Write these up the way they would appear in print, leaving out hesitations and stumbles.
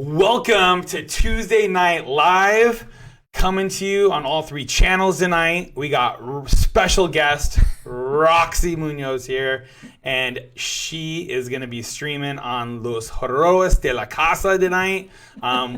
Welcome to Tuesday Night Live, coming to you on all three channels tonight. We got special guest Roxy Munoz here, and she is going to be streaming on Los Heroes de la Casa tonight.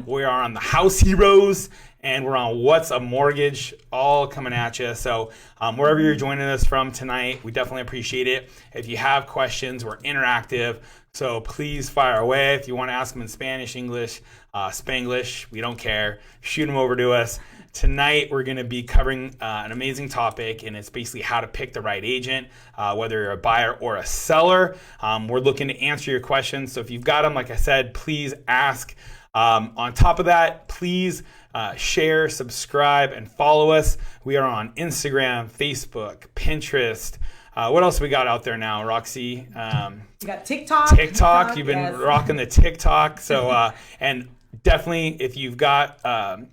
We are on the House Heroes, and we're on What's a Mortgage, all coming at you. So wherever you're joining us from tonight, we definitely appreciate it. If you have questions, we're interactive. So please fire away. If you want to ask them in Spanish, English, Spanglish, we don't care. Shoot them over to us. Tonight, we're going to be covering an amazing topic, and it's basically how to pick the right agent, whether you're a buyer or a seller. We're looking to answer your questions. So if you've got them, like I said, please ask. On top of that, please share, subscribe, and follow us. We are on Instagram, Facebook, Pinterest. What else we got out there now, Roxy? We got TikTok. TikTok. You've been rocking the TikTok. So, and definitely, if you've got,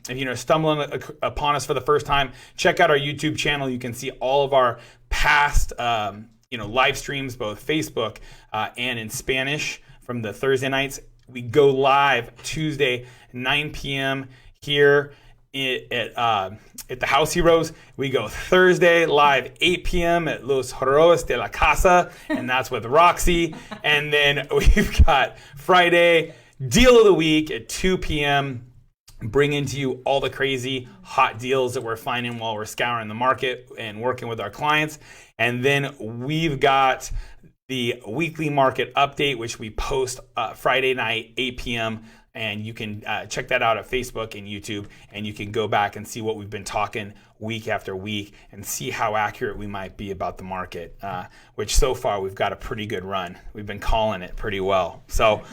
if you're stumbling upon us for the first time, check out our YouTube channel. You can see all of our past, live streams, both Facebook and in Spanish from the Thursday nights. We go live Tuesday, 9 p.m. here at the House Heroes. We go Thursday live 8 p.m. at Los Heroes de la Casa, and that's with Roxy. And then we've got Friday Deal of the Week at 2 p.m. bringing to you all the crazy hot deals that we're finding while we're scouring the market and working with our clients. And then we've got the weekly market update, which we post Friday night, 8 p.m., and you can check that out at Facebook and YouTube, and you can go back and see what we've been talking week after week and see how accurate we might be about the market, which so far we've got a pretty good run. We've been calling it pretty well. So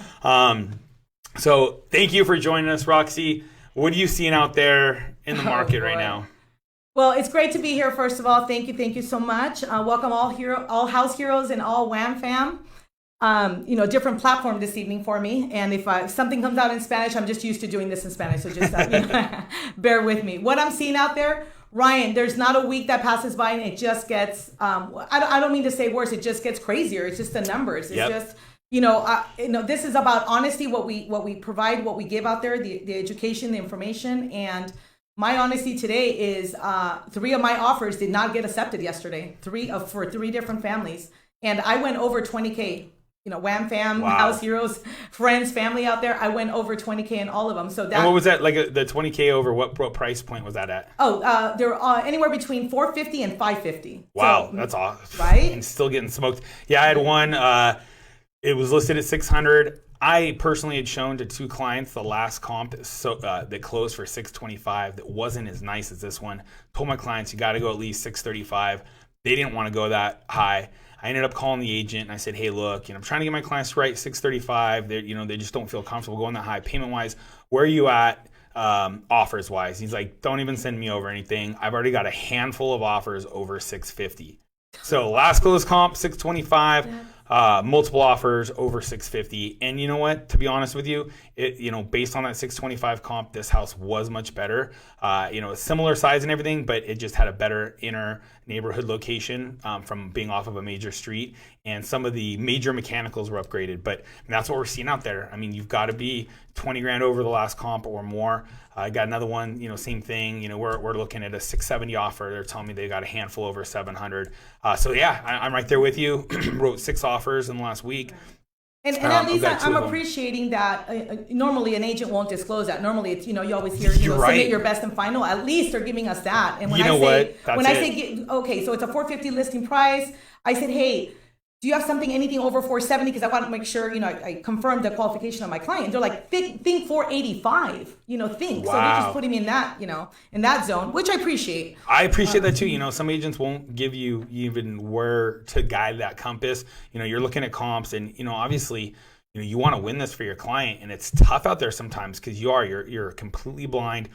thank you for joining us, Roxy. What are you seeing out there in the market right now? Well, it's great to be here, first of all. Thank you so much. Welcome all House Heroes and all Wham fam. Different platform this evening for me. And if something comes out in Spanish, I'm just used to doing this in Spanish. So just bear with me. What I'm seeing out there, Ryan, there's not a week that passes by and it just gets, I don't mean to say worse, it just gets crazier. It's just the numbers. It's just, this is about honesty, what we provide, what we give out there, the education, the information. And my honesty today is 3 of my offers did not get accepted yesterday, for 3 different families. And I went over 20K. Wham fam, wow. House Heroes, friends, family out there. I went over 20K in all of them. So that. And what was that, like the 20K over? What price point was that at? Oh, they're anywhere between $450 and $550. Wow, so, that's awesome. Right? And still getting smoked. Yeah, I had one. It was listed at $600. I personally had shown to 2 clients the last comp that closed for $625 that wasn't as nice as this one. Told my clients you got to go at least $635. They didn't want to go that high. I ended up calling the agent and I said, hey, look, I'm trying to get my clients to write $635. They just don't feel comfortable going that high payment wise. Where are you at offers wise? He's like, don't even send me over anything. I've already got a handful of offers over $650. So last close comp, $625. Multiple offers over $650. And you know what? To be honest with you, based on that $625 comp, this house was much better. Similar size and everything, but it just had a better inner neighborhood location from being off of a major street. And some of the major mechanicals were upgraded. But that's what we're seeing out there. I mean, you've got to be 20 grand over the last comp or more. I got another one, same thing. We're looking at a 670 offer. They're telling me they got a handful over 700. So yeah, I'm right there with you. Wrote 6 offers in the last week. And at least I'm appreciating that. Normally, an agent won't disclose that. Normally, it's you always hear submit your best and final. At least they're giving us that. And when I say okay, so it's a $450 listing price. I said, hey, do you have anything over $470? Because I want to make sure, I confirm the qualification of my client. They're like, think $485, think. Wow. So they're just putting me in that, in that zone, which I appreciate. I appreciate that too. Some agents won't give you even where to guide that compass. You're looking at comps and, obviously, you want to win this for your client, and it's tough out there sometimes because you're completely blind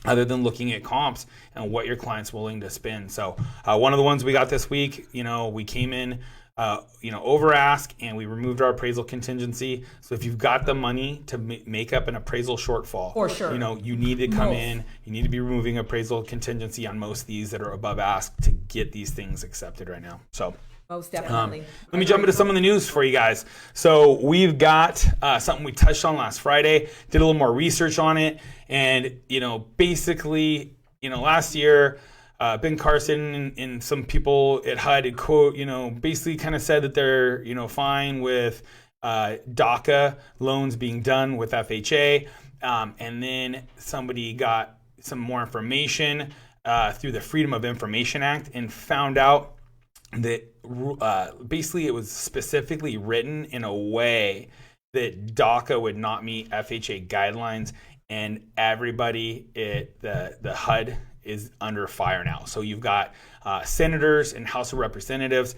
other than looking at comps and what your client's willing to spend. So one of the ones we got this week, we came in, over ask, and we removed our appraisal contingency. So if you've got the money to make up an appraisal shortfall, for sure, you need to come in. You need to be removing appraisal contingency on most of these that are above ask to get these things accepted right now. So Most definitely. Let me jump into some of the news for you guys. So we've got something we touched on last Friday, did a little more research on it. And, basically, last year, Ben Carson and some people at HUD had basically kind of said that they're, fine with DACA loans being done with FHA. And then somebody got some more information through the Freedom of Information Act and found out that basically it was specifically written in a way that DACA would not meet FHA guidelines, and everybody at the HUD is under fire now. So you've got senators and House of Representatives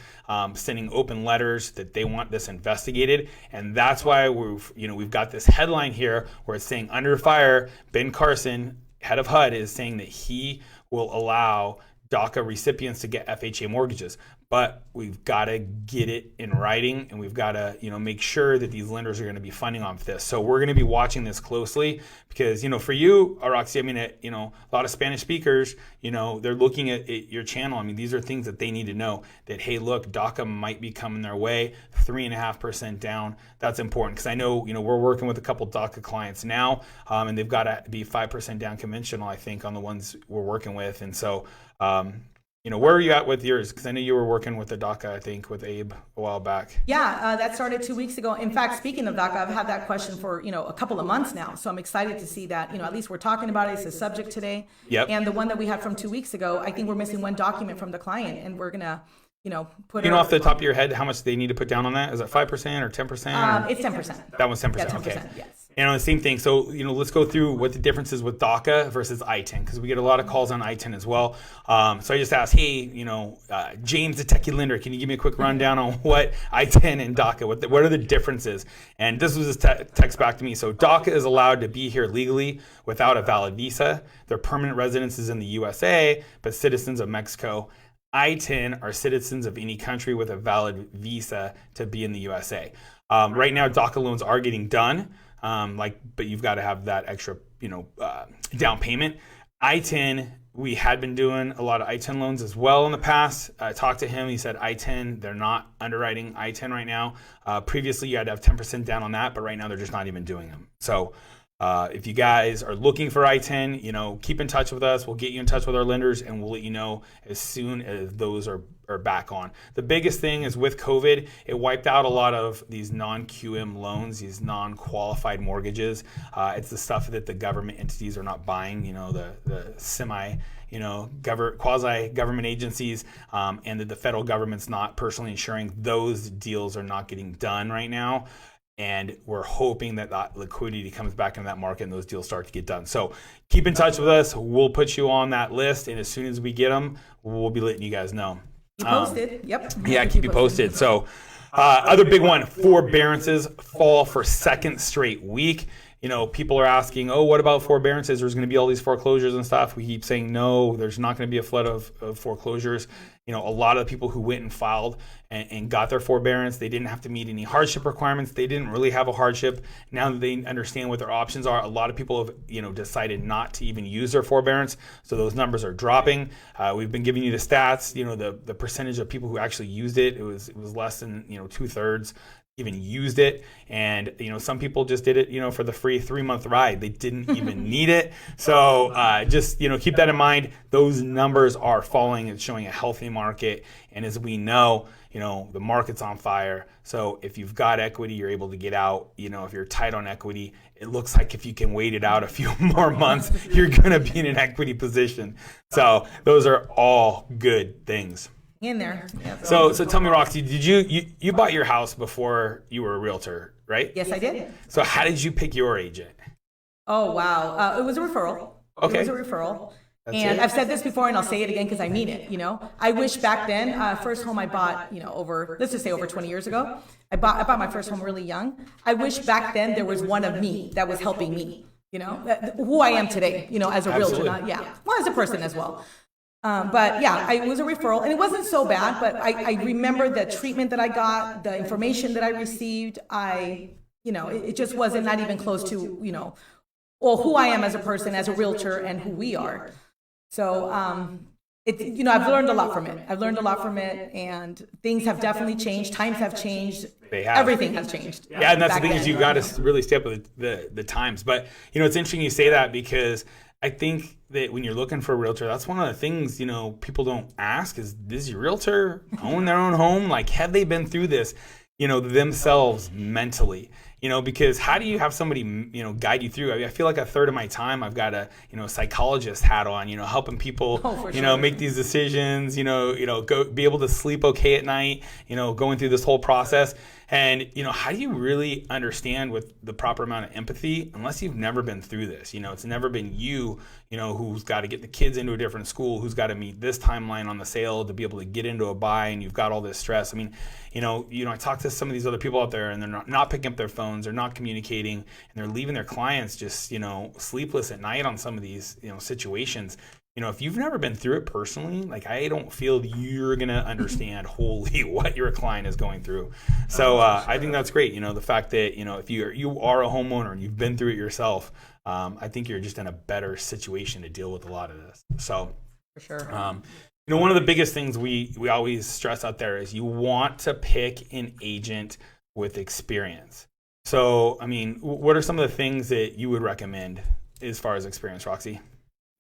sending open letters that they want this investigated, and that's why we've got this headline here where it's saying under fire. Ben Carson, head of HUD, is saying that he will allow DACA recipients to get FHA mortgages. But we've got to get it in writing, and we've got to, make sure that these lenders are going to be funding off this. So we're going to be watching this closely because, for you, Roxy, a lot of Spanish speakers, they're looking at your channel. These are things that they need to know that, hey, look, DACA might be coming their way, 3.5% down. That's important because I know, we're working with a couple DACA clients now, and they've got to be 5% down conventional, I think, on the ones we're working with. And so, where are you at with yours? Because I know you were working with the DACA, I think, with Abe a while back. Yeah, that started 2 weeks ago. In fact, speaking of DACA, I've had that question for, a couple of months now. So I'm excited to see that, at least we're talking about it. It's a subject today. Yep. And the one that we had from 2 weeks ago, I think we're missing one document from the client, and we're going to, put it. Off the top of your head, how much they need to put down on that? Is it 5% or 10%? It's 10%. That one's 10%. Yeah, 10%, okay. yes. And the same thing. So, let's go through what the difference is with DACA versus ITIN, because we get a lot of calls on ITIN as well. So I just asked, hey, James, the techie lender, can you give me a quick rundown on what ITIN and DACA, what are the differences? And this was his text back to me. So DACA is allowed to be here legally without a valid visa. Their permanent residence is in the USA, but citizens of Mexico. ITIN are citizens of any country with a valid visa to be in the USA. Right now, DACA loans are getting done. But you've got to have that extra, down payment. ITIN, we had been doing a lot of ITIN loans as well in the past. I talked to him. He said ITIN, they're not underwriting ITIN right now. Previously, you had to have 10% down on that, but right now they're just not even doing them. So if you guys are looking for ITIN, keep in touch with us. We'll get you in touch with our lenders, and we'll let you know as soon as those are back on. The biggest thing is with COVID, it wiped out a lot of these non-QM loans, these non-qualified mortgages. It's the stuff that the government entities are not buying, the semi, quasi-government agencies, and that the federal government's not personally insuring. Those deals are not getting done right now. And we're hoping that liquidity comes back into that market and those deals start to get done. So keep in touch with us. We'll put you on that list. And as soon as we get them, we'll be letting you guys know. You posted. Yep. Yeah, keep you posted. So other big one, forbearances fall for second straight week. People are asking, oh, what about forbearances? There's going to be all these foreclosures and stuff. We keep saying, no, there's not going to be a flood of foreclosures. A lot of the people who went and filed and got their forbearance, they didn't have to meet any hardship requirements. They didn't really have a hardship. Now that they understand what their options are, a lot of people have, decided not to even use their forbearance. So those numbers are dropping. We've been giving you the stats, the percentage of people who actually used it. It was less than, 2/3 even used it. And, some people just did it, for the free 3-month ride. They didn't even need it. So just, keep that in mind. Those numbers are falling. It's showing a healthy market. And as we know, the market's on fire. So if you've got equity, you're able to get out. If you're tight on equity, it looks like if you can wait it out a few more months, you're going to be in an equity position. So those are all good things. In there. Yeah, so tell me, Roxy, did you bought your house before you were a realtor, right? Yes, I did. So how did you pick your agent? Oh, wow. It was a referral. Okay. It was a referral. I've said this before, and I'll say it again because I mean it. I wish back then, first home I bought, let's just say over 20 years ago, I bought my first home really young. I wish back then there was one of me that was helping me, who I am today, as a realtor. Well, as a person as well. But yeah, it was a referral, and it wasn't so bad, but I remember the treatment that I got, the information that I received. It just wasn't not even close to, who I am as a person, as a realtor, and who we are. So I've learned a lot from it. I've learned a lot from it, and things have definitely changed. Times have changed. They have. Everything has changed. Yeah, and that's the thing is you got to really stay up with the times. But it's interesting you say that, because I think that when you're looking for a realtor, that's one of the things people don't ask is, does your realtor own their own home? Like, have they been through this themselves mentally? Because how do you have somebody, guide you through? I mean, I feel like a third of my time I've got a, psychologist hat on, helping people, make these decisions, go be able to sleep okay at night, going through this whole process. And, how do you really understand with the proper amount of empathy, unless you've never been through this? It's never been you, who's got to get the kids into a different school, who's got to meet this timeline on the sale to be able to get into a buy, and you've got all this stress. I mean, I talk to some of these other people out there, and they're not picking up their phones, they're not communicating, and they're leaving their clients just, sleepless at night on some of these, situations. If you've never been through it personally, like, I don't feel you're going to understand wholly what your client is going through. So I think that's great. The fact that, if you are a homeowner and you've been through it yourself, I think you're just in a better situation to deal with a lot of this. So for sure. One of the biggest things we always stress out there is you want to pick an agent with experience. So, I mean, what are some of the things that you would recommend as far as experience, Roxy?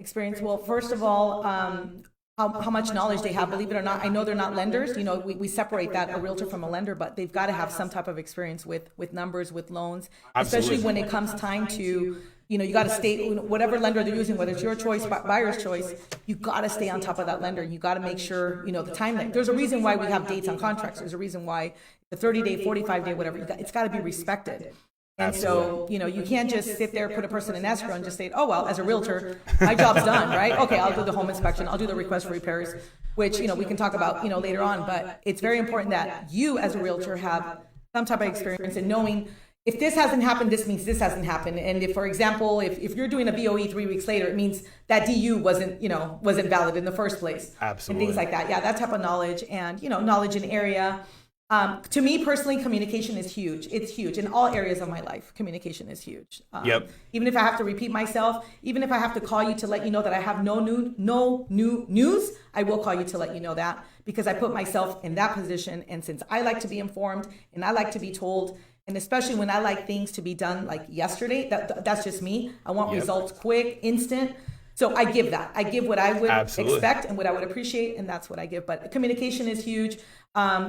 Experience. Well, first of all, how much knowledge they have. Believe it or not, I know they're not lenders. We separate that, a realtor from a lender, but they've got to have some type of experience with numbers, with loans. Absolutely. Especially when it comes time to, you got to stay, whatever lender they're using, whether it's your choice, buyer's choice, you got to stay on top of that lender. You got to make sure, the timeline. There's a reason why we have dates on contracts. There's a reason why the 30-day, 45-day, whatever, it's got to be respected. And so, you can't just sit there, put a person in escrow and just say, oh, well, as a realtor, my job's done, right? Okay, I'll do the home inspection. I'll do the request for repairs, which, we can talk about, later on. But it's very important that you as a realtor have some type of experience in knowing if this hasn't happened, this means this hasn't happened. And if, for example, if you're doing a BOE 3 weeks later, it means that DU wasn't valid in the first place. Absolutely. And things like that. Yeah, that type of knowledge and, knowledge in area. To me personally, communication is huge. It's huge in all areas of my life. Communication is huge. Yep. Even if I have to repeat myself, even if I have to call you to let you know that I have no new news, I will call you to let you know that, because I put myself in that position. And since I like to be informed and I like to be told, and especially when I like things to be done like yesterday, that's just me. I want results quick, instant. So I give that. I give what I would expect and what I would appreciate, and that's what I give. But communication is huge.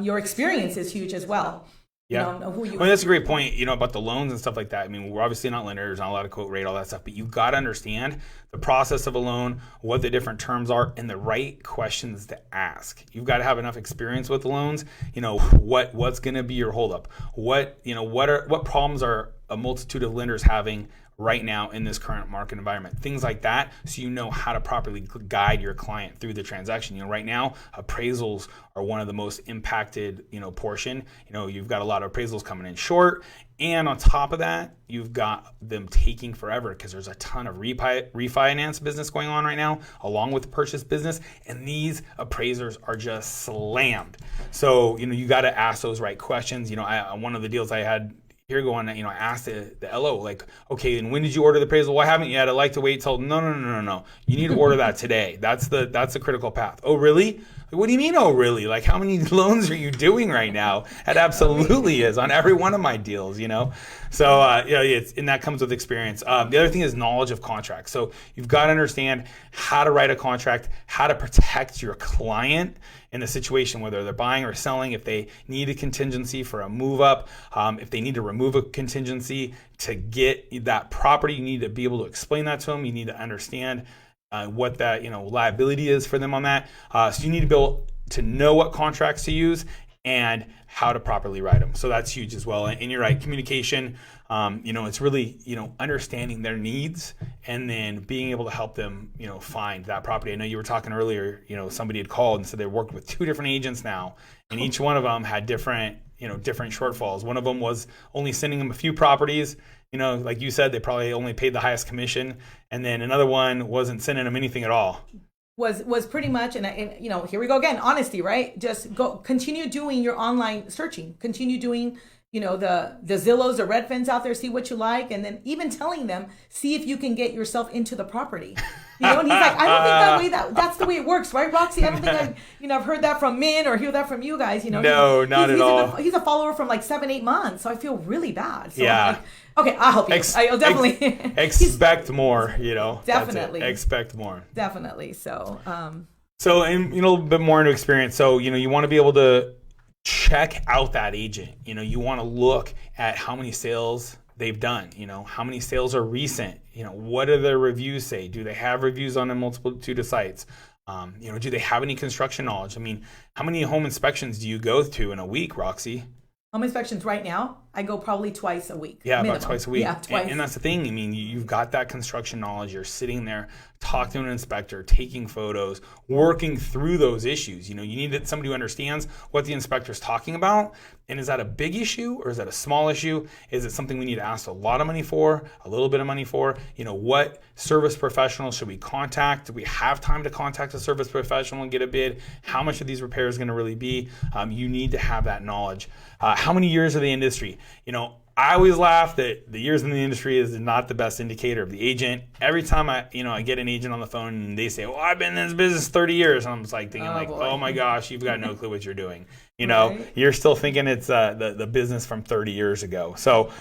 Your experience is huge as well. Yeah. That's a great point, about the loans and stuff like that. I mean, we're obviously not lenders, not a lot of quote rate, all that stuff, but you got to understand the process of a loan, what the different terms are, and the right questions to ask. You've got to have enough experience with loans. What's going to be your holdup? What problems are a multitude of lenders having right now in this current market environment, things like that, so you know how to properly guide your client through the transaction. Right now, appraisals are one of the most impacted, portion. You've got a lot of appraisals coming in short, and on top of that, you've got them taking forever because there's a ton of refinance business going on right now, along with the purchase business, and these appraisers are just slammed. So, you got to ask those right questions. One of the deals I had here going, I asked the LO, like, okay, and when did you order the appraisal? Why haven't you yet? I'd like to wait till, no. You need to order that today. That's the critical path. Oh, really? What do you mean, oh, really? Like, how many loans are you doing right now? It absolutely is on every one of my deals, So, and that comes with experience. The other thing is knowledge of contracts. So you've got to understand how to write a contract, how to protect your client in the situation, whether they're buying or selling, if they need a contingency for a move up, if they need to remove a contingency to get that property, you need to be able to explain that to them. You need to understand what that liability is for them on that. So you need to be able to know what contracts to use and how to properly write them. So that's huge as well. And you're right, communication, it's really, understanding their needs and then being able to help them, find that property. I know you were talking earlier, somebody had called and said they worked with 2 different agents now, and each one of them had different shortfalls. One of them was only sending them a few properties. Like you said, they probably only paid the highest commission. And then another one wasn't sending them anything at all. Was pretty much, and here we go again, honesty, right? Just continue doing your online searching, continue doing, the Zillows or Redfins out there, see what you like, and then even telling them, see if you can get yourself into the property. And he's like, I don't think that's the way it works, right, Roxy? I don't think I've heard that from Min or hear that from you guys. No, not at all. He's a follower from like 7-8 months, so I feel really bad. So yeah. I'm like, okay, I'll help you. I'll definitely expect more. Definitely expect more. Definitely. So. So, and a little bit more into experience. So, you want to be able to check out that agent. You want to look at how many sales they've done. How many sales are recent. What do their reviews say? Do they have reviews on a multitude of sites? Do they have any construction knowledge? I mean, how many home inspections do you go to in a week, Roxy? Home inspections right now, I go probably twice a week. Yeah, minimum. About twice a week. Yeah, twice. And that's the thing. I mean, you've got that construction knowledge. You're sitting there, talking to an inspector, taking photos, working through those issues. You need somebody who understands what the inspector's talking about. And is that a big issue or is that a small issue? Is it something we need to ask a lot of money for, a little bit of money for? What service professional should we contact? Do we have time to contact a service professional and get a bid? How much of these repairs going to really be? You need to have that knowledge. How many years of the industry? I always laugh that the years in the industry is not the best indicator of the agent. Every time I get an agent on the phone and they say, "Well, I've been in this business 30 years," and I'm just like thinking, "Oh my gosh, you've got no clue what you're doing." Right. You're still thinking it's the business from 30 years ago. So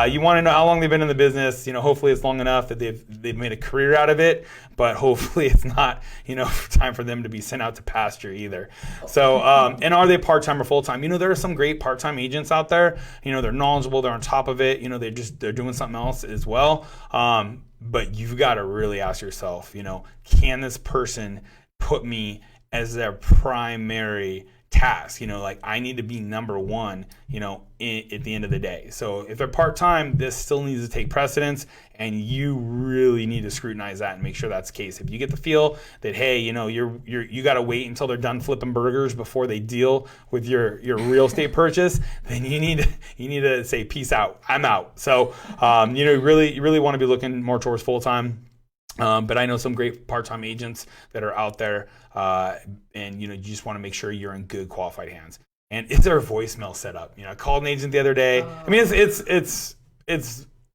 you want to know how long they've been in the business. Hopefully it's long enough that they've made a career out of it, but hopefully it's not time for them to be sent out to pasture either. So and are they part-time or full-time? There are some great part-time agents out there. They're knowledgeable, they're on top of it. They're doing something else as well. But you've got to really ask yourself, can this person put me as their primary task? I need to be number one, at the end of the day. So if they're part-time, this still needs to take precedence, and you really need to scrutinize that and make sure that's the case. If you get the feel that, hey, you got to wait until they're done flipping burgers before they deal with your real estate purchase, then you need to say, peace out, I'm out. So you really want to be looking more towards full-time. But I know some great part-time agents that are out there, and you just want to make sure you're in good qualified hands. And is there a voicemail set up? I called an agent the other day. I mean, it's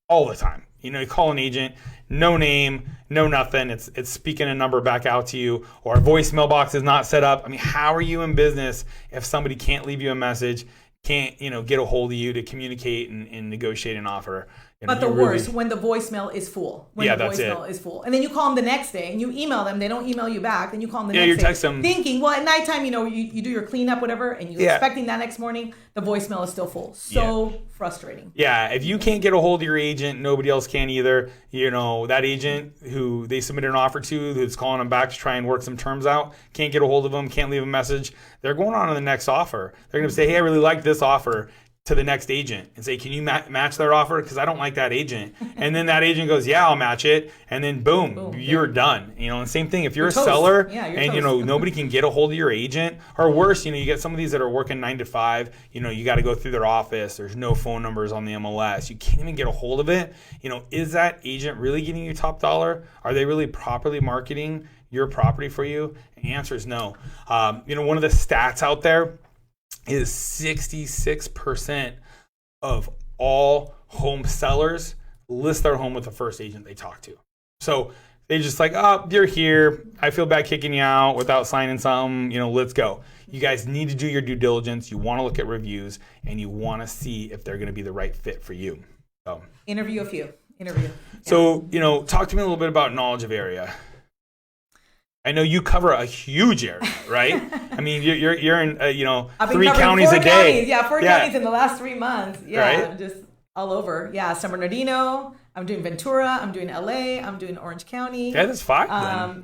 all the time. You call an agent, no name, no nothing. It's speaking a number back out to you, or a voicemail box is not set up. I mean, how are you in business if somebody can't leave you a message, can't get a hold of you to communicate and negotiate an offer? But the worst, when the voicemail is full. Is full. And then you call them the next day and you email them. They don't email you back. Then you call them the next day. You text them. Thinking, well, at nighttime, you do your cleanup, whatever, and you're expecting that next morning, the voicemail is still full. So frustrating. Yeah, if you can't get a hold of your agent, nobody else can either. That agent who they submitted an offer to, who's calling them back to try and work some terms out, can't get a hold of them, can't leave a message. They're going on to the next offer. They're going to say, hey, I really like this offer, to the next agent and say, can you match their offer? Because I don't like that agent. And then that agent goes, yeah, I'll match it. And then boom, you're done. And same thing, if you're a seller and, nobody can get a hold of your agent, or worse, you get some of these that are working 9 to 5, you got to go through their office. There's no phone numbers on the MLS. You can't even get a hold of it. Is that agent really getting you top dollar? Are they really properly marketing your property for you? And the answer is no. One of the stats out there is 66% of all home sellers list their home with the first agent they talk to. So they just like, oh, you're here. I feel bad kicking you out without signing something. Let's go. You guys need to do your due diligence. You want to look at reviews, and you want to see if they're going to be the right fit for you. So interview a few. Yeah. So, talk to me a little bit about knowledge of area. I know you cover a huge area, right? I mean, you're in 3 counties a day. Yeah, 4 counties in the last 3 months. Yeah, right? Just all over. Yeah, San Bernardino. I'm doing Ventura. I'm doing LA. I'm doing Orange County. Yeah, that's 5. I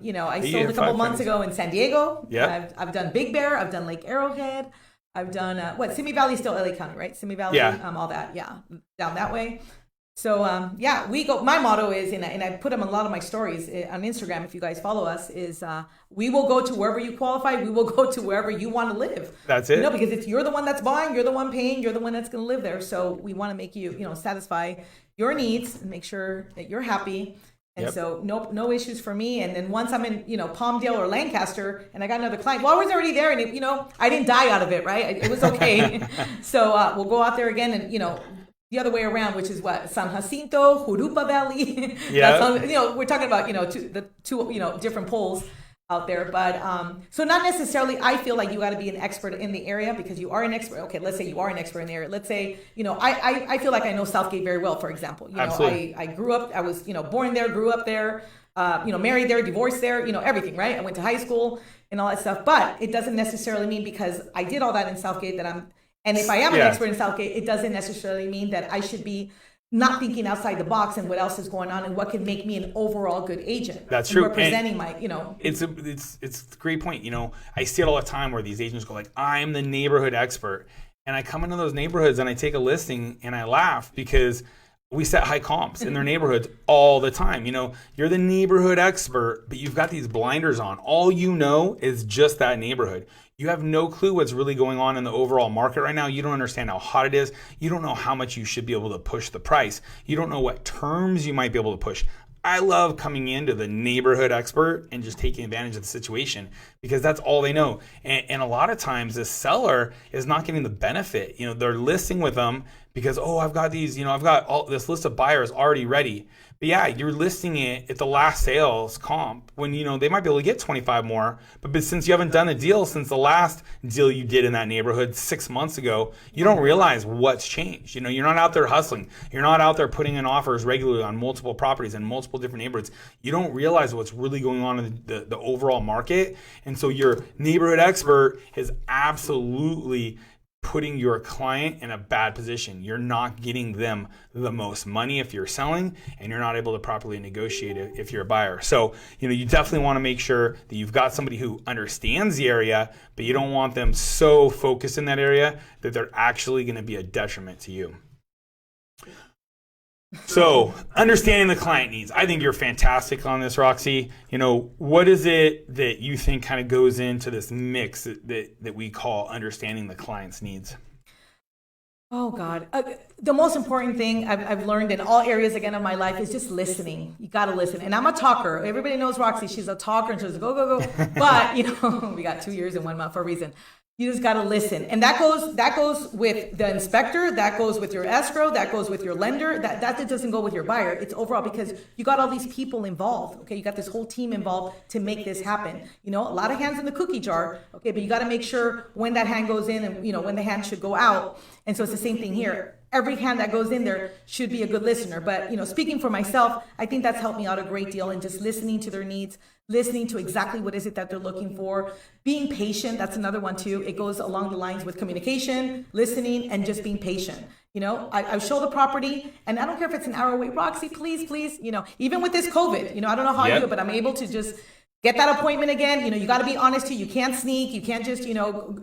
sold a couple months ago in San Diego. Yeah, I've done Big Bear. I've done Lake Arrowhead. I've done Simi Valley is still LA County, right? Simi Valley. Yeah. All that. Yeah, down that way. So we go. My motto is, and I put them in a lot of my stories on Instagram. If you guys follow us, is we will go to wherever you qualify. We will go to wherever you want to live. That's it. Because if you're the one that's buying, you're the one paying, you're the one that's going to live there. So we want to make you, satisfy your needs and make sure that you're happy. And Yep. so no issues for me. And then once I'm in, Palmdale or Lancaster and I got another client, well, I was already there and, I didn't die out of it, right? It was okay. So we'll go out there again and, the other way around, which is what? San Jacinto, Jurupa Valley. Yeah. We're talking about, two different poles out there. But so not necessarily, I feel like you got to be an expert in the area because you are an expert. Okay, let's say you are an expert in the area. Let's say, I feel like I know Southgate very well, for example. Absolutely. I grew up, I was, born there, grew up there, married there, divorced there, everything, right? I went to high school and all that stuff. But it doesn't necessarily mean because I did all that in Southgate and if I am an expert in Southgate, it doesn't necessarily mean that I should be not thinking outside the box and what else is going on and what can make me an overall good agent. That's true. Representing It's a great point. I see it all the time where these agents go like, I'm the neighborhood expert. And I come into those neighborhoods and I take a listing and I laugh because we set high comps in their neighborhoods all the time. You're the neighborhood expert, but you've got these blinders on. All you know is just that neighborhood. You have no clue what's really going on in the overall market right now. You don't understand how hot it is. You don't know how much you should be able to push the price. You don't know what terms you might be able to push. I love coming into the neighborhood expert and just taking advantage of the situation because that's all they know. And a lot of times this seller is not getting the benefit. They're listing with them because, I've got these, I've got all this list of buyers already ready. But yeah, you're listing it at the last sales comp when, they might be able to get 25 more. But since you haven't done a deal since the last deal you did in that neighborhood 6 months ago, you don't realize what's changed. You're not out there hustling. You're not out there putting in offers regularly on multiple properties in multiple different neighborhoods. You don't realize what's really going on in the overall market. And so your neighborhood expert is absolutely putting your client in a bad position. You're not getting them the most money if you're selling, and you're not able to properly negotiate it if you're a buyer. So, you definitely want to make sure that you've got somebody who understands the area, but you don't want them so focused in that area that they're actually going to be a detriment to you. So, understanding the client needs. I think you're fantastic on this, Roxy. What is it that you think kind of goes into this mix that we call understanding the client's needs? Oh, God. The most important thing I've learned in all areas, again, of my life is just listening. You got to listen. And I'm a talker. Everybody knows Roxy. She's a talker and she's go, go, go. But, we got 2 years and 1 month for a reason. You just got to listen. And that goes with the inspector, that goes with your escrow, that goes with your lender, that doesn't go with your buyer. It's overall because you got all these people involved. Okay, you got this whole team involved to make this happen. A lot of hands in the cookie jar. Okay, but you got to make sure when that hand goes in and when the hand should go out. And so it's the same thing here. Every hand that goes in there should be a good listener. But, speaking for myself, I think that's helped me out a great deal in just listening to their needs, listening to exactly what is it that they're looking for, being patient. That's another one too. It goes along the lines with communication, listening, and just being patient. I show the property and I don't care if it's an hour away. Roxy, please, even with this COVID, I don't know how I do it, but I'm able to just get that appointment again. You got to be honest too. You can't sneak. You can't just,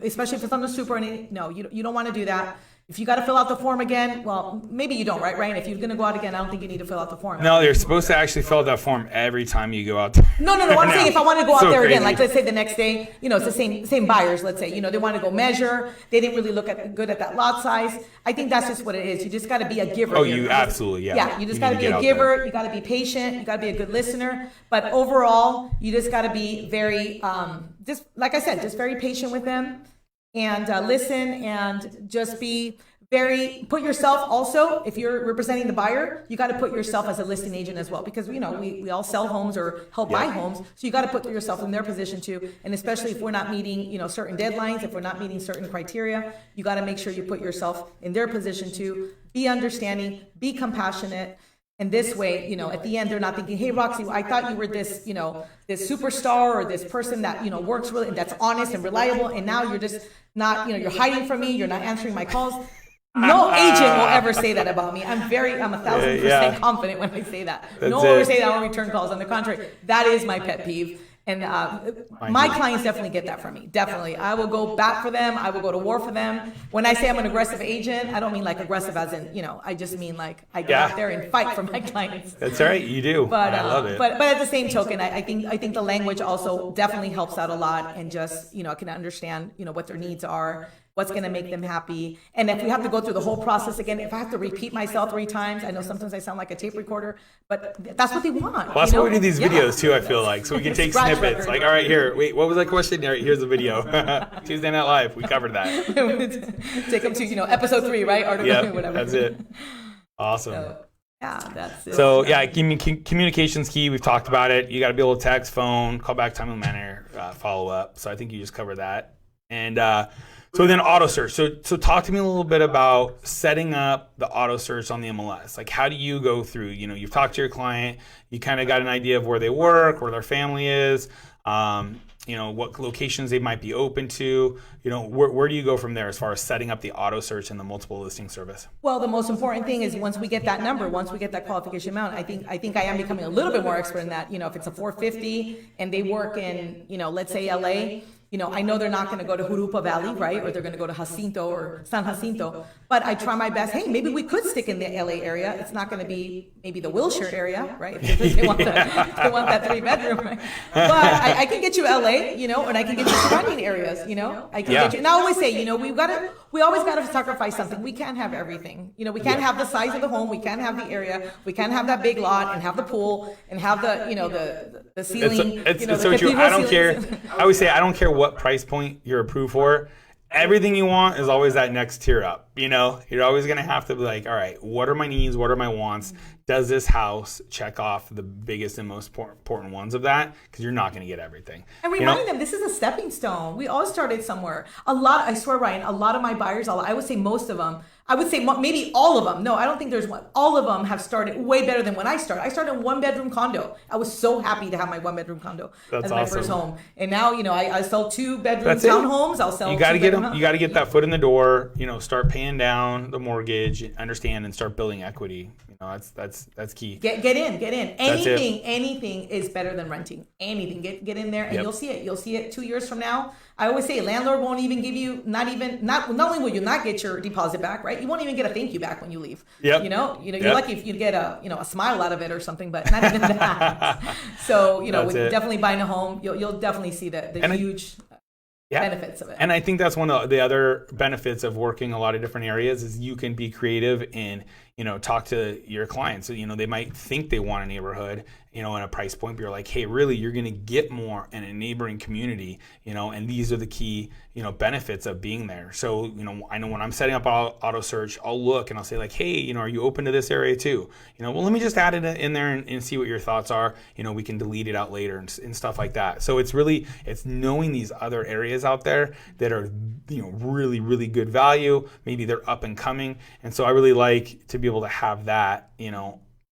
especially if it's on the super. No, you don't want to do that. If you got to fill out the form again, well, maybe you don't, right, Ryan? If you're going to go out again, I don't think you need to fill out the form. No, you're supposed to actually fill out that form every time you go out there. No. I'm saying if I want to go out there again, like let's say the next day, it's the same buyers, let's say, they want to go measure. They didn't really look good at that lot size. I think that's just what it is. You just got to be a giver. Oh, you absolutely, yeah. Yeah, you just got to be a giver. You got to be patient. You got to be a good listener. But overall, you just got to be very, just like I said, just very patient with them and listen and just be put yourself also, if you're representing the buyer, you got to put yourself as a listing agent as well, because we all sell homes or help buy homes. So you got to put yourself in their position too. And especially if we're not meeting, certain deadlines, if we're not meeting certain criteria, you got to make sure you put yourself in their position too. Be understanding, be compassionate. And this way, at the end, they're not thinking, hey, Roxy, I thought you were this, this superstar or this person that, works really, that's honest and reliable. And now you're just not, you're hiding from me. You're not answering my calls. No agent will ever say that about me. I'm 1,000% confident when I say that. No one will ever say that on return calls. On the contrary, that is my pet peeve. And my clients definitely get that from me. Definitely. I will go back for them. I will go to war for them. When I say I'm an aggressive agent, I don't mean like aggressive as in, I just mean like I go out there and fight for my clients. That's right. You do. But I love it. But at the same token, I think the language also definitely helps out a lot, and just, I can understand, what their needs are. what's going to make them happy. And if we have to go through the whole process again, if I have to repeat myself 3 times, I know sometimes I sound like a tape recorder, but that's what they want. Well, that's why we do these videos too, I feel like. So we can take Scratch snippets. record. Like, all right, here, wait, what was that question? All right, here's the video. Tuesday Night Live, we covered that. Take them to, episode 3, right? Article, Yeah, whatever. that's it. Awesome. Yeah, that's it. So yeah, communication's key. We've talked about it. You got to be able to text, phone, call back, timely manner, follow up. So I think you just covered that. And so then auto search. So talk to me a little bit about setting up the auto search on the MLS. Like, how do you go through? You've talked to your client. You kind of got an idea of where they work, where their family is. What locations they might be open to. Where do you go from there as far as setting up the auto search and the multiple listing service? Well, the most important thing is once we get that number, once we get that qualification amount, I think I am becoming a little bit more expert in that. If it's a 450 and they work in, let's say LA, I know they're not going to go to Jurupa Valley, right? Or they're going to go to Jacinto or San Jacinto. But I try my best. Hey, maybe we could stick in the LA area. It's not going to be maybe the Wilshire area, right? If they want that 3-bedroom, right? But I can get you LA, and I can get you surrounding areas, I can get you. And I always say, we always got to sacrifice something. We can't have everything. We can't have the size of the home. We can't have the area. We can't have that big lot and have the pool and have the ceiling. It's so true. I don't care. I always say I don't care what price point you're approved for. Everything you want is always that next tier up. You're always going to have to be like, all right, what are my needs? What are my wants? Does this house check off the biggest and most important ones of that? Because you're not going to get everything. And remind them, this is a stepping stone. We all started somewhere. I swear, Ryan, a lot of my buyers, I would say most of them, I would say maybe all of them. No, I don't think there's one. All of them have started way better than when I started. I started in 1-bedroom condo. I was so happy to have my 1-bedroom condo as my first home. And now, I sell 2-bedroom townhomes. I'll sell. You got to get them. You got to get that foot in the door. Start paying down the mortgage, understand, and start building equity. That's key. Get in. Anything is better than renting. Anything. Get in there, and you'll see it. You'll see it 2 years from now. I always say, landlord won't even give you not only will you not get your deposit back, right? You won't even get a thank you back when you leave. Yep. You're lucky if you get a smile out of it or something, but not even that. So with definitely buying a home, you'll definitely see the huge benefits of it. And I think that's one of the other benefits of working a lot of different areas is you can be creative and talk to your clients. So, they might think they want a neighborhood, in a price point, but you're like, hey, really, you're going to get more in a neighboring community, and these are the key, benefits of being there. So, I know when I'm setting up auto search, I'll look and I'll say like, hey, are you open to this area too? Well, let me just add it in there and see what your thoughts are. We can delete it out later and stuff like that. So it's knowing these other areas out there that are, really, really good value. Maybe they're up and coming. And so I really like to be able to have that,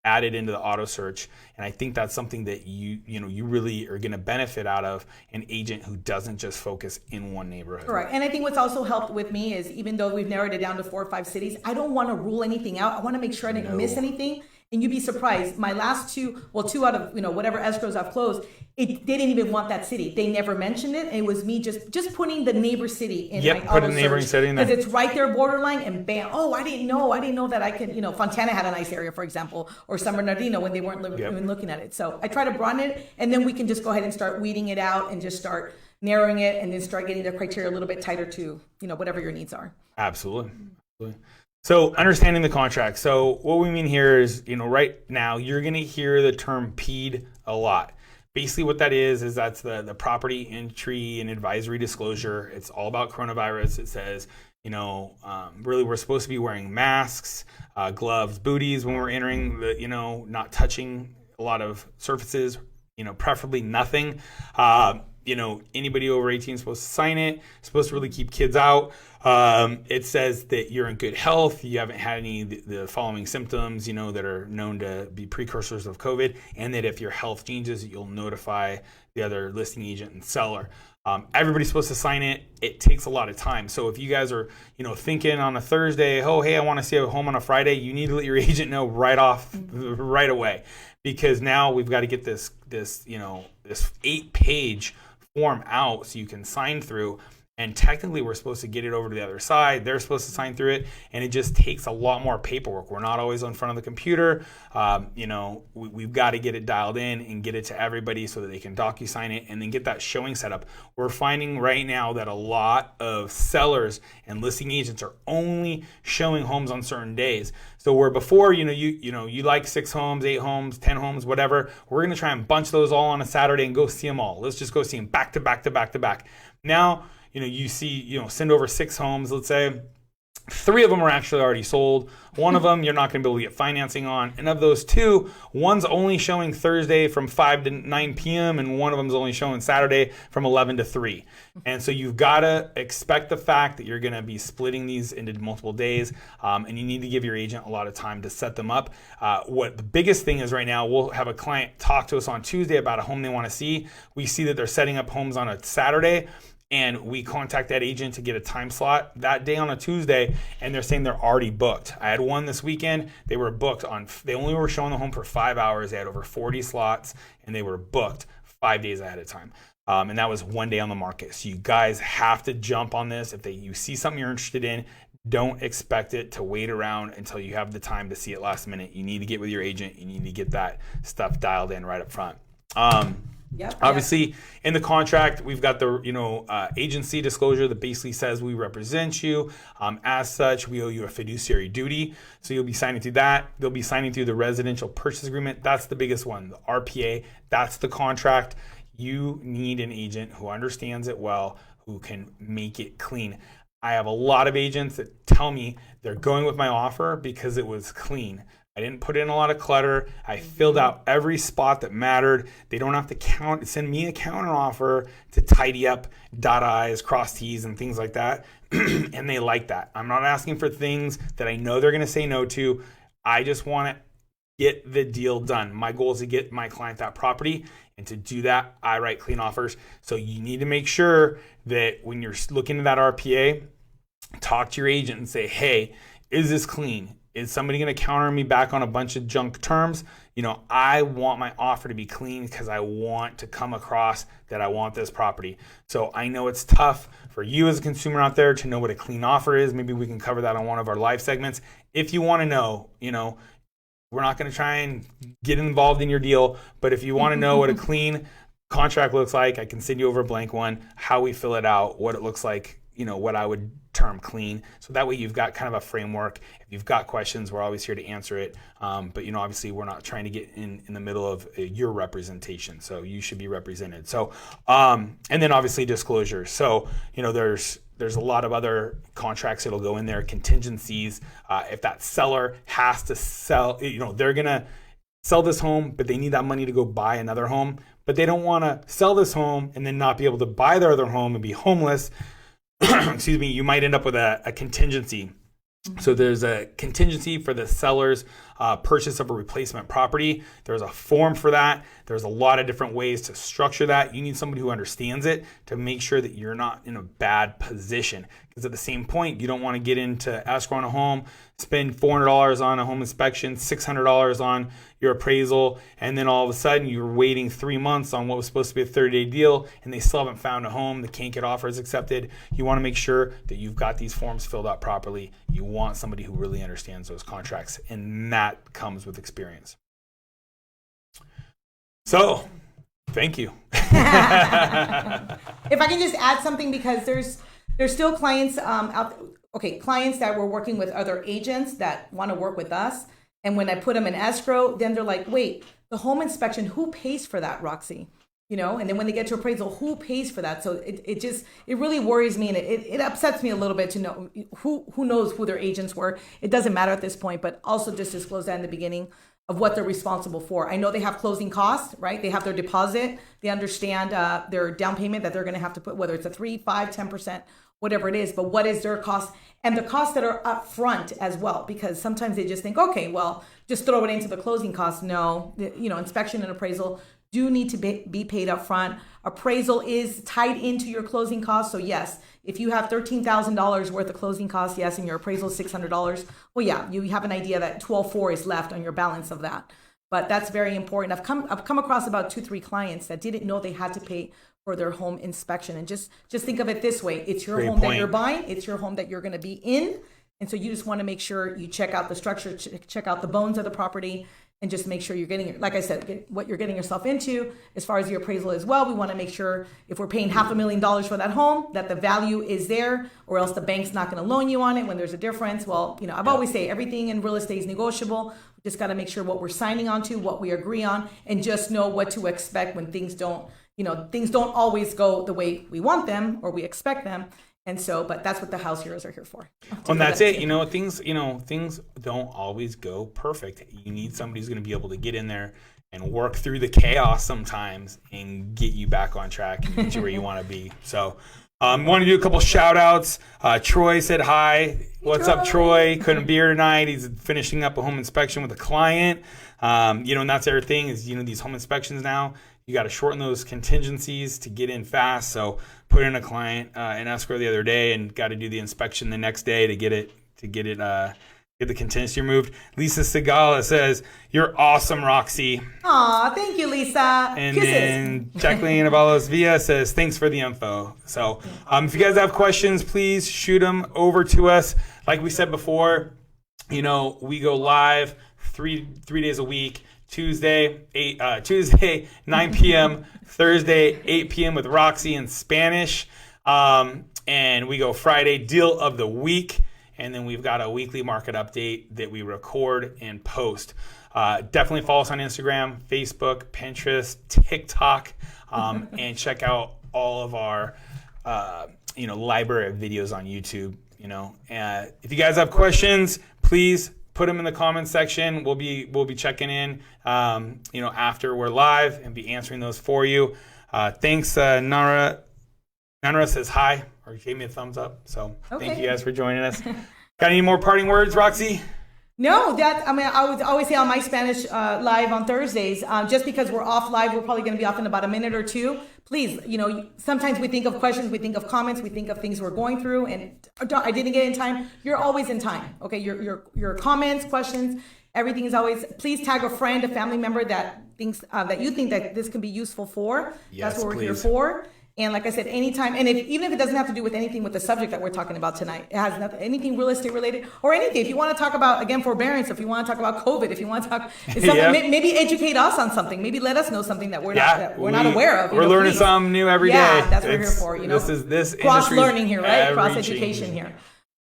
added into the auto search. And I think that's something that you really are going to benefit out of an agent who doesn't just focus in one neighborhood. Correct. And I think what's also helped with me is even though we've narrowed it down to 4 or 5 cities, I don't want to rule anything out. I want to make sure I didn't miss anything. And you'd be surprised. My last 2 out of whatever escrows I've closed, they didn't even want that city. They never mentioned it. It was me just putting the neighbor city in my auto search. Neighboring city in there. Because it's right there borderline, and bam! Oh, I didn't know that I could. Fontana had a nice area, for example, or San Bernardino when they weren't even looking at it. So I try to broaden it, and then we can just go ahead and start weeding it out and just start narrowing it, and then start getting the criteria a little bit tighter to whatever your needs are. Absolutely. So understanding the contract. So what we mean here is, right now you're going to hear the term PED a lot. Basically what that is that's the property entry and advisory disclosure. It's all about coronavirus. It says, really we're supposed to be wearing masks, gloves, booties when we're entering not touching a lot of surfaces, preferably nothing. Anybody over 18 is supposed to sign it, supposed to really keep kids out. It says that you're in good health, you haven't had any of the following symptoms, that are known to be precursors of COVID, and that if your health changes, you'll notify the other listing agent and seller. Everybody's supposed to sign it. It takes a lot of time. So if you guys are, thinking on a Thursday, oh, hey, I want to see a home on a Friday, you need to let your agent know right away, because now we've got to get this 8-page form out so you can sign through. And technically, we're supposed to get it over to the other side. They're supposed to sign through it, and it just takes a lot more paperwork. We're not always in front of the computer. We've got to get it dialed in and get it to everybody so that they can DocuSign it and then get that showing set up. We're finding right now that a lot of sellers and listing agents are only showing homes on certain days. So where before, you like 6 homes, 8 homes, 10 homes, whatever, we're going to try and bunch those all on a Saturday and go see them all. Let's just go see them back to back to back to back. Now, you see, send over 6 homes, let's say. 3 of them are actually already sold. 1 of them you're not going to be able to get financing on. And of those 2, one's only showing Thursday from 5 to 9 p.m. and one of them's only showing Saturday from 11 to 3. And so you've got to expect the fact that you're going to be splitting these into multiple days, and you need to give your agent a lot of time to set them up. What the biggest thing is right now, we'll have a client talk to us on Tuesday about a home they want to see. We see that they're setting up homes on a Saturday, and we contact that agent to get a time slot that day on a Tuesday, and they're saying they're already booked. I had one this weekend. They were booked they only were showing the home for 5 hours. They had over 40 slots, and they were booked 5 days ahead of time. And that was 1 day on the market. So you guys have to jump on this. If you see something you're interested in, don't expect it to wait around until you have the time to see it last minute. You need to get with your agent. You need to get that stuff dialed in right up front. Obviously, in the contract, we've got the agency disclosure that basically says we represent you. As such, we owe you a fiduciary duty. So you'll be signing through that. They'll be signing through the residential purchase agreement. That's the biggest one. The RPA, that's the contract. You need an agent who understands it well, who can make it clean. I have a lot of agents that tell me they're going with my offer because it was clean. I didn't put in a lot of clutter. I filled out every spot that mattered. They don't have to send me a counter offer to tidy up, dot I's, cross T's, and things like that. And they like that. I'm not asking for things that I know they're going to say no to. I just want to get the deal done. My goal is to get my client that property. And to do that, I write clean offers. So you need to make sure that when you're looking at that RPA, talk to your agent and say, hey, is this clean? Is somebody going to counter me back on a bunch of junk terms? I want my offer to be clean because I want to come across that I want this property. So I know it's tough for you as a consumer out there to know what a clean offer is. Maybe we can cover that on one of our live segments. If you want to know, we're not going to try and get involved in your deal, but if you want to know what a clean contract looks like, I can send you over a blank one, how we fill it out, what it looks like, what I would term clean. So that way you've got kind of a framework. If you've got questions, we're always here to answer it. But obviously we're not trying to get in the middle of your representation. So you should be represented. So, and then obviously disclosure. So, there's a lot of other contracts that'll go in there, contingencies. If that seller has to sell, they're going to sell this home, but they need that money to go buy another home, but they don't want to sell this home and then not be able to buy their other home and be homeless. Excuse me, you might end up with a contingency. So there's a contingency for the seller's purchase of a replacement property. There's a form for that. There's a lot of different ways to structure that. You need somebody who understands it to make sure that you're not in a bad position. Because at the same point, you don't want to get into escrow on a home, spend $400 on a home inspection, $600 on your appraisal, and then all of a sudden you're waiting 3 months on what was supposed to be a 30-day deal, and they still haven't found a home. They can't get offers accepted. You want to make sure that you've got these forms filled out properly. You want somebody who really understands those contracts, and that comes with experience. So, thank you. If I can just add something, because there's still clients clients that were working with other agents that want to work with us. And when I put them in escrow, then they're like, wait, the home inspection, who pays for that, Roxy? And then when they get to appraisal, who pays for that? So it really worries me, and it upsets me a little bit to know who knows who their agents were. It doesn't matter at this point, but also just disclose that in the beginning of what they're responsible for. I know they have closing costs, right? They have their deposit. They understand their down payment that they're going to have to put, whether it's a 3, 5, 10%, whatever it is, but what is their cost, and the costs that are up front as well, because sometimes they just think, okay, well, just throw it into the closing costs. No, inspection and appraisal do need to be paid up front. Appraisal is tied into your closing costs. So yes, if you have $13,000 worth of closing costs, yes, and your appraisal is $600, well, yeah, you have an idea that $12,400 is left on your balance of that. But that's very important. I've come across about 2-3 clients that didn't know they had to pay for their home inspection. And just think of it this way. It's your Great home point. that you're buying. It's your home that you're going to be in. And so you just want to make sure you check out the structure, check out the bones of the property, and just make sure you're getting, like I said, what you're getting yourself into. As far as your appraisal as well, we want to make sure if we're paying $500,000 for that home, that the value is there, or else the bank's not going to loan you on it when there's a difference. Well, I've always say everything in real estate is negotiable. We just got to make sure what we're signing on to, what we agree on, and just know what to expect when things don't always go the way we want them or we expect them. And so, but that's what the House Heroes are here for. And that's it. Things don't always go perfect. You need somebody who's going to be able to get in there and work through the chaos sometimes and get you back on track and get you where you want to be. So, want to do a couple shout outs. Troy said hi. What's up, Troy? Couldn't be here tonight. He's finishing up a home inspection with a client. And that's the other thing is, these home inspections now, you got to shorten those contingencies to get in fast. So put in a client in escrow the other day and got to do the inspection the next day to get the contingency removed. Lisa Segala says, "You're awesome, Roxy." Aw, thank you, Lisa. And Kisses. then Jacqueline Avalos Villa says, "Thanks for the info." So if you guys have questions, please shoot them over to us. Like we said before, we go live three days a week. Tuesday 9 p.m., Thursday 8 p.m. with Roxy in Spanish, and we go Friday deal of the week, and then we've got a weekly market update that we record and post. Definitely follow us on Instagram, Facebook, Pinterest, TikTok, and check out all of our library of videos on YouTube. If you guys have questions, please put them in the comments section. We'll be checking in, after we're live and be answering those for you. Thanks, Nara. Nara says hi or gave me a thumbs up. So Thank you guys for joining us. Got any more parting words, Roxy? No, I would always say on my Spanish live on Thursdays, just because we're off live, we're probably going to be off in about a minute or two. Please, sometimes we think of questions, we think of comments, we think of things we're going through, and I didn't get in time. You're always in time, okay? Your comments, questions, everything is always. Please tag a friend, a family member that thinks that you think that this can be useful for. Yes, that's what we're here please. for. And like I said, anytime, and even if it doesn't have to do with anything with the subject that we're talking about tonight, it has nothing, anything real estate related or anything. If you want to talk about, again, forbearance, if you want to talk about COVID, if you want to talk, maybe educate us on something, maybe let us know something that we're not aware of. We're learning something new every day. Yeah, that's what we're here for. This cross learning here, right? Cross changing. education here.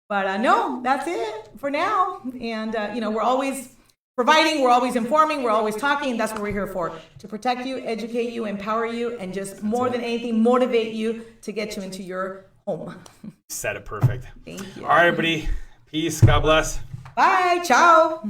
But no, that's it for now. And we're always providing, we're always informing, we're always talking. That's what we're here for, to protect you, educate you, empower you, and just more than anything, motivate you to get you into your home. Said it perfect. Thank you. All right, everybody. Peace. God bless. Bye. Ciao.